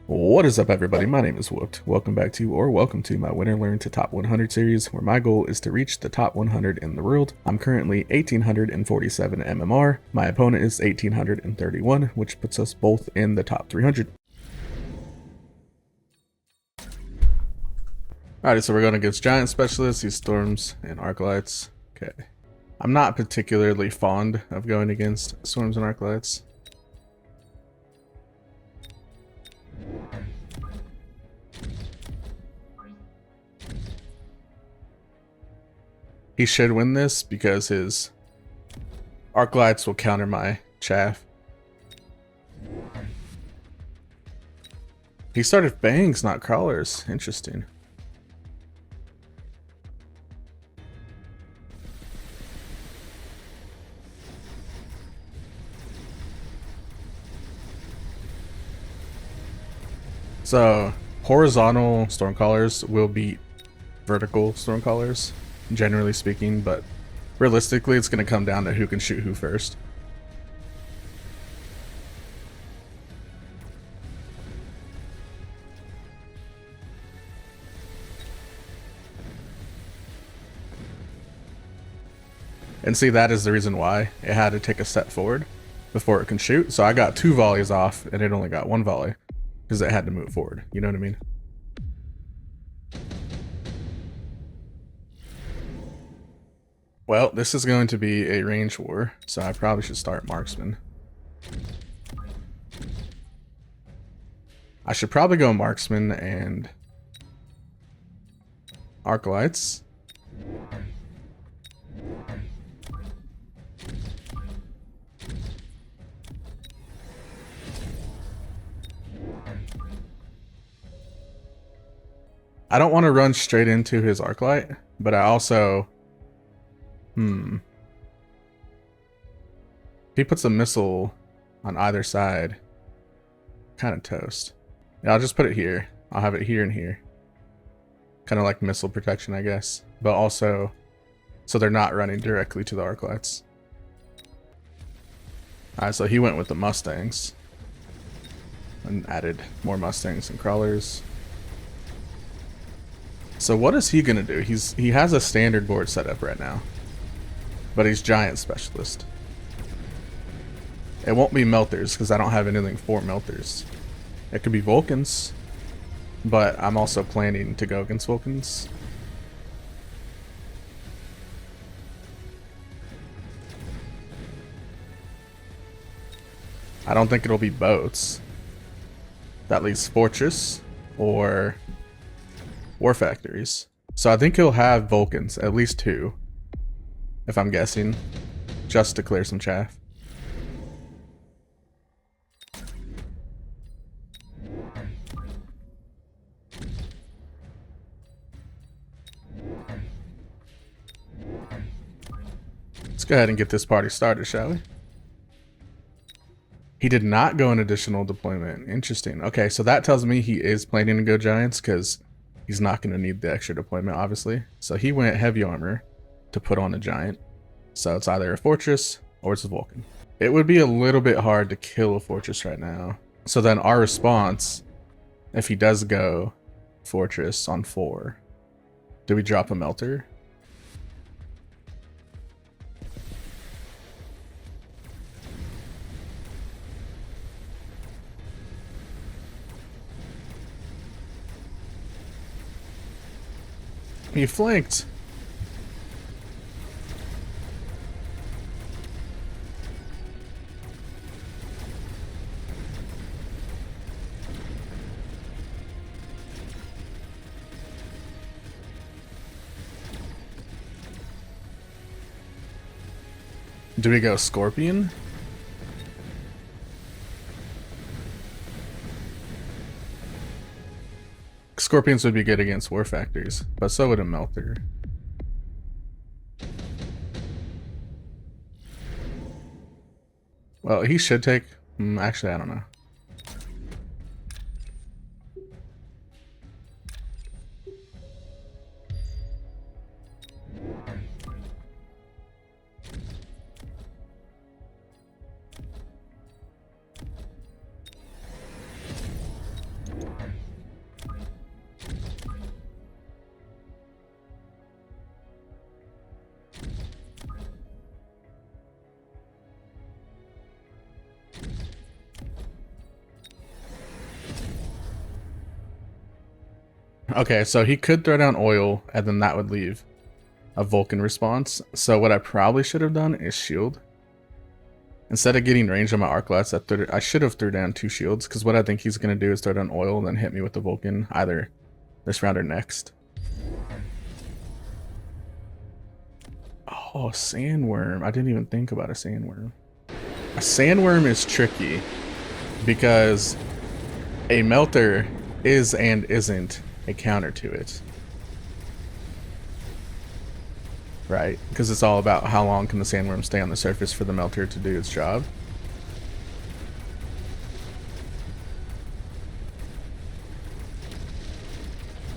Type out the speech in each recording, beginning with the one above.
What is up, everybody? My name is Whooped. Welcome to my Winner Learn to Top 100 series, where my goal is to reach the top 100 in the world. I'm currently 1847 MMR. My opponent is 1831, which puts us both in the top 300. Alright, so we're going against Giant Specialists, these Storms and Arclights. Okay. I'm not particularly fond of going against Storms and Arclights. He should win this because his Arclights will counter my chaff. He started bangs, not crawlers. Interesting. So horizontal Stormcallers will beat vertical Stormcallers, generally speaking, but realistically it's going to come down to who can shoot who first. And see, that is the reason why it had to take a step forward before it can shoot. So I got 2 volleys off and it only got 1 volley because it had to move forward. You know what I mean? Well, this is going to be a range war, so I probably should start Marksman. I should probably go Marksman and Arclights. I don't want to run straight into his Arclight, but I also... If he puts a missile on either side, kind of toast. Yeah, I'll just put it here. I'll have it here and here. Kind of like missile protection, I guess. But also, so they're not running directly to the Arclights. Alright, so he went with the Mustangs. And added more Mustangs and Crawlers. So what is he gonna do? He has a standard board set up right now. But he's Giant Specialist. It won't be Melters because I don't have anything for Melters. It could be Vulcans, but I'm also planning to go against Vulcans. I don't think it'll be boats. That leaves Fortress or War Factories. So I think he'll have Vulcans, at least 2. If I'm guessing, just to clear some chaff. Let's go ahead and get this party started, shall we? He did not go an additional deployment. Interesting. Okay, so that tells me he is planning to go Giants because he's not going to need the extra deployment, obviously. So he went heavy armor to put on a Giant. So it's either a Fortress or it's a Vulcan. It would be a little bit hard to kill a Fortress right now. So then our response, if he does go Fortress on 4, do we drop a Melter? He flanked. Do we go Scorpion? Scorpions would be good against War Factories, but so would a Melter. Well, he should take... actually, I don't know. Okay, so he could throw down oil, and then that would leave a Vulcan response. So what I probably should have done is shield. Instead of getting range on my arc lights, I should have threw down 2 shields, because what I think he's going to do is throw down oil and then hit me with the Vulcan, either this round or next. Oh, sandworm. I didn't even think about a sandworm. A sandworm is tricky, because a melter is and isn't a counter to it. Right? Because it's all about how long can the sandworm stay on the surface for the melter to do its job.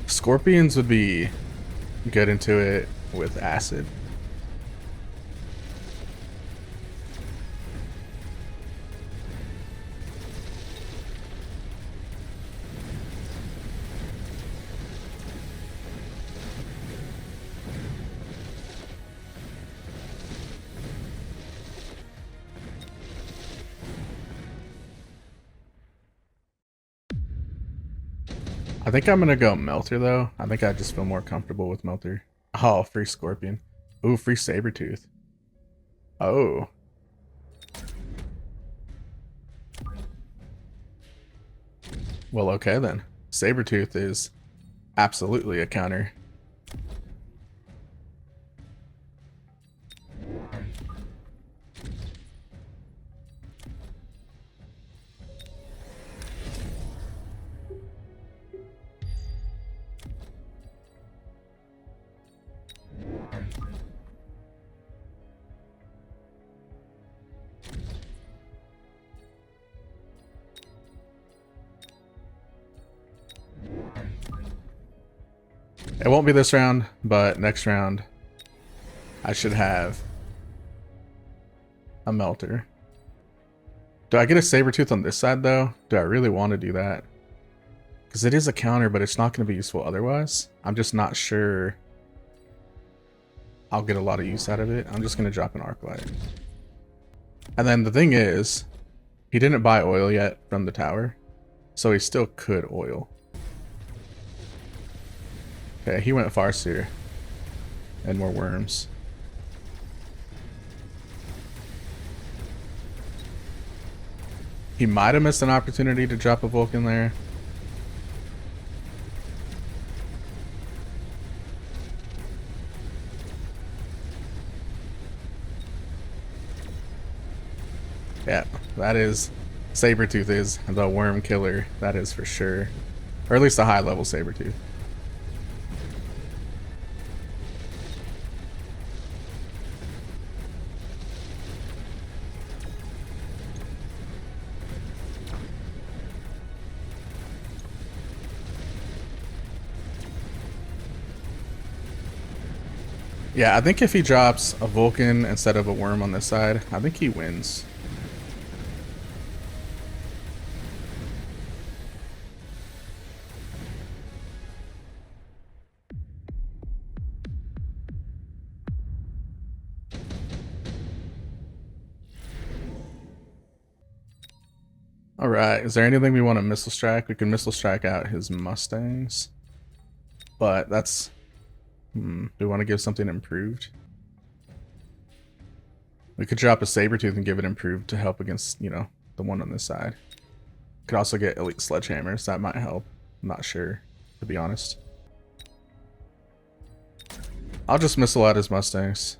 Scorpions would be good into it with acid. I think I'm gonna go Melter though. I think I just feel more comfortable with Melter. Oh, free Scorpion. Ooh, free Sabretooth. Oh. Well, okay then. Sabretooth is absolutely a counter. It won't be this round, but next round I should have a Melter. Do I get a Sabretooth on this side though? Do I really want to do that? Because it is a counter, but it's not going to be useful otherwise. I'm just not sure I'll get a lot of use out of it. I'm just going to drop an Arc Light. And then the thing is, he didn't buy oil yet from the tower, so he still could oil. Okay, he went Farseer. And more worms. He might have missed an opportunity to drop a Vulcan there. Yeah, that is... Sabretooth is the worm killer. That is for sure. Or at least a high level Sabretooth. Yeah, I think if he drops a Vulcan instead of a worm on this side, I think he wins. Alright, is there anything we want to missile strike? We can missile strike out his Mustangs. But that's... do we want to give something improved? We could drop a Sabretooth and give it improved to help against, you know, the one on this side. Could also get elite sledgehammers. That might help. I'm not sure, to be honest. I'll just missile out his Mustangs.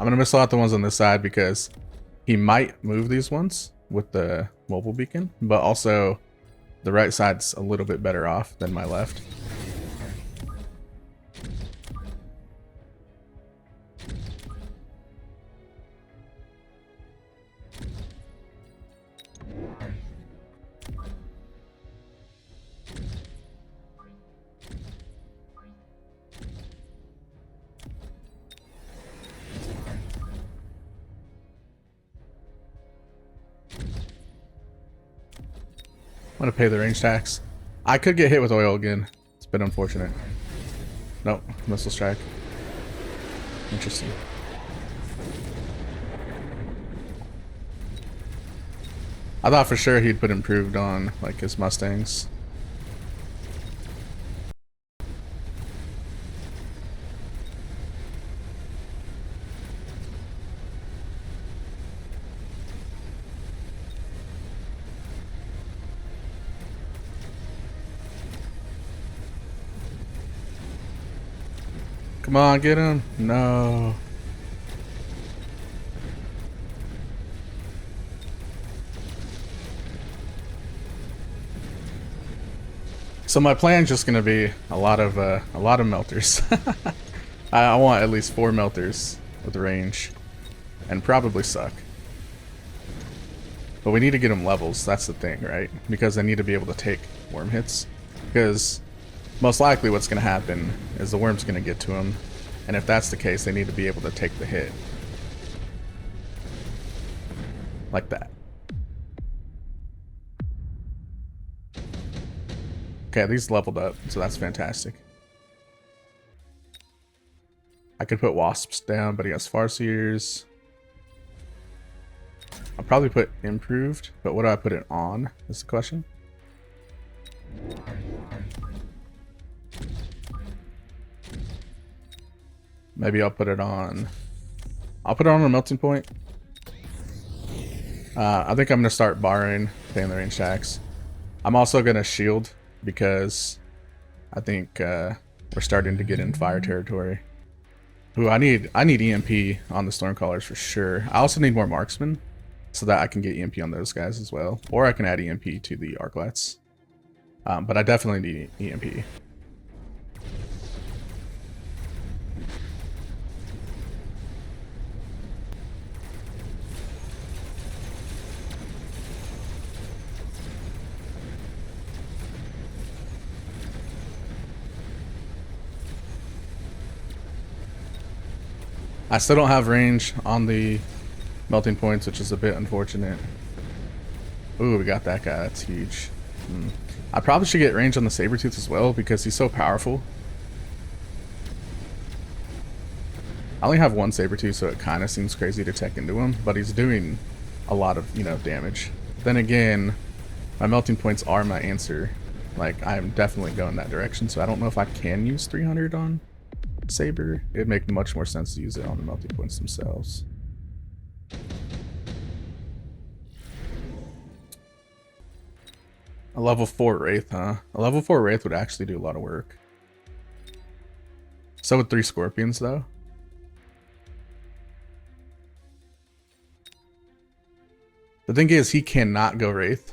I'm going to missile out the ones on this side because he might move these ones with the mobile beacon, but also the right side's a little bit better off than my left. I'm gonna pay the range tax. I could get hit with oil again. It's been unfortunate. Nope, missile strike. Interesting. I thought for sure he'd put improved on like his Mustangs. Come on, get him. No. So my plan's just gonna be a lot of melters. I want at least 4 melters with range, and probably suck. But we need to get them levels. That's the thing, right? Because they need to be able to take worm hits. Because most likely what's gonna happen is the worm's gonna get to them, and if that's the case, they need to be able to take the hit, like that. Okay, these leveled up, so that's fantastic. I could put wasps down, but he has farseers. I'll probably put improved, but what do I put it on is the question. Maybe I'll put it on. I'll put it on a melting point. I think I'm gonna start barring paying the range tax. I'm also gonna shield because I think we're starting to get in fire territory. Ooh, I need EMP on the Stormcallers for sure. I also need more marksmen so that I can get EMP on those guys as well. Or I can add EMP to the Arclights. But I definitely need EMP. I still don't have range on the melting points, which is a bit unfortunate. Ooh, we got that guy. That's huge. I probably should get range on the Sabertooth as well because he's so powerful. I only have one Sabertooth, so it kind of seems crazy to tech into him, but he's doing a lot of, damage. Then again, my melting points are my answer. Like, I'm definitely going that direction, so I don't know if I can use 300 on Saber. It'd make much more sense to use it on the melting points themselves. A level 4 Wraith, huh? A level 4 Wraith would actually do a lot of work. So would 3 Scorpions, though. The thing is, he cannot go Wraith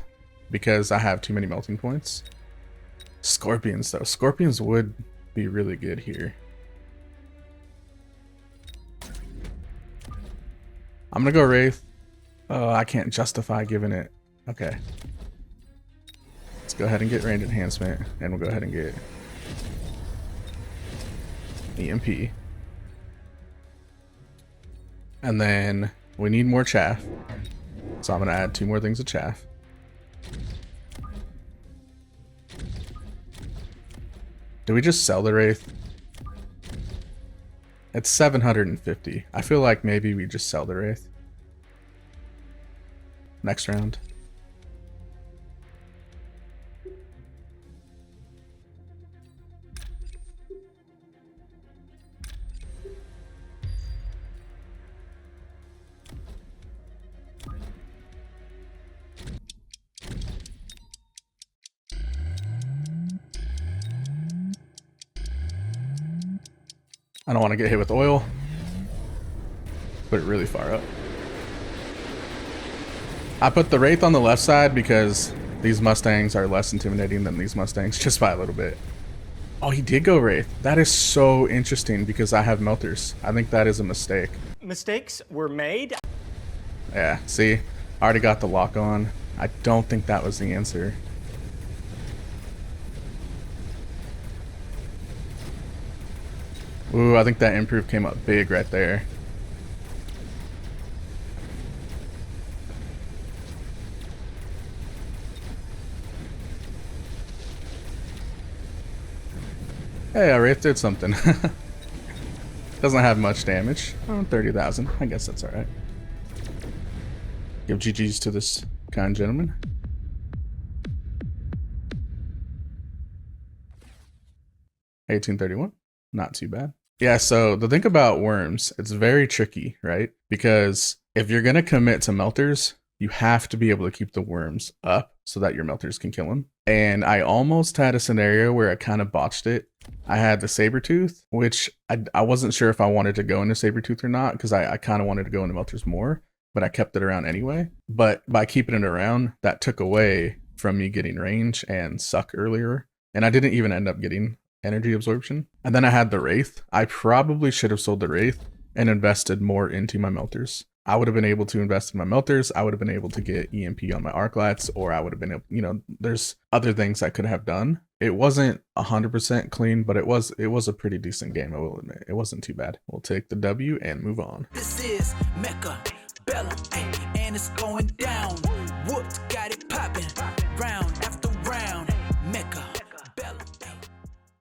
because I have too many melting points. Scorpions, though. Scorpions would be really good here. I'm gonna go Wraith. Oh, I can't justify giving it. Okay. Let's go ahead and get range enhancement, and we'll go ahead and get EMP. And then we need more chaff. So I'm gonna add 2 more things of chaff. Do we just sell the Wraith? It's 750. I feel like maybe we just sell the Wraith. Next round. I don't want to get hit with oil. Put it really far up. I put the Wraith on the left side because these Mustangs are less intimidating than these Mustangs, just by a little bit. Oh, he did go Wraith. That is so interesting because I have melters. I think that is a mistake. Mistakes were made. Yeah, see? I already got the lock on. I don't think that was the answer. Ooh, I think that improve came up big right there. Hey, our Wraith did something. Doesn't have much damage. Oh, 30,000. I guess that's alright. Give GG's to this kind gentleman. $18.31. Not too bad. Yeah, so the thing about worms, it's very tricky, right? Because if you're going to commit to melters, you have to be able to keep the worms up so that your melters can kill them. And I almost had a scenario where I kind of botched it. I had the Sabertooth, which I wasn't sure if I wanted to go into Sabertooth or not, because I kind of wanted to go into Melters more, but I kept it around anyway. But by keeping it around, that took away from me getting range and suck earlier. And I didn't even end up getting energy absorption. And then I had the Wraith. I probably should have sold the Wraith and invested more into my Melters. I would have been able to invest in my Melters. I would have been able to get EMP on my Arclights, or I would have been able, you know, there's other things I could have done. It wasn't 100% clean, but it was a pretty decent game, I will admit. It wasn't too bad. We'll take the W and move on. This is Mechabellum, and it's going down.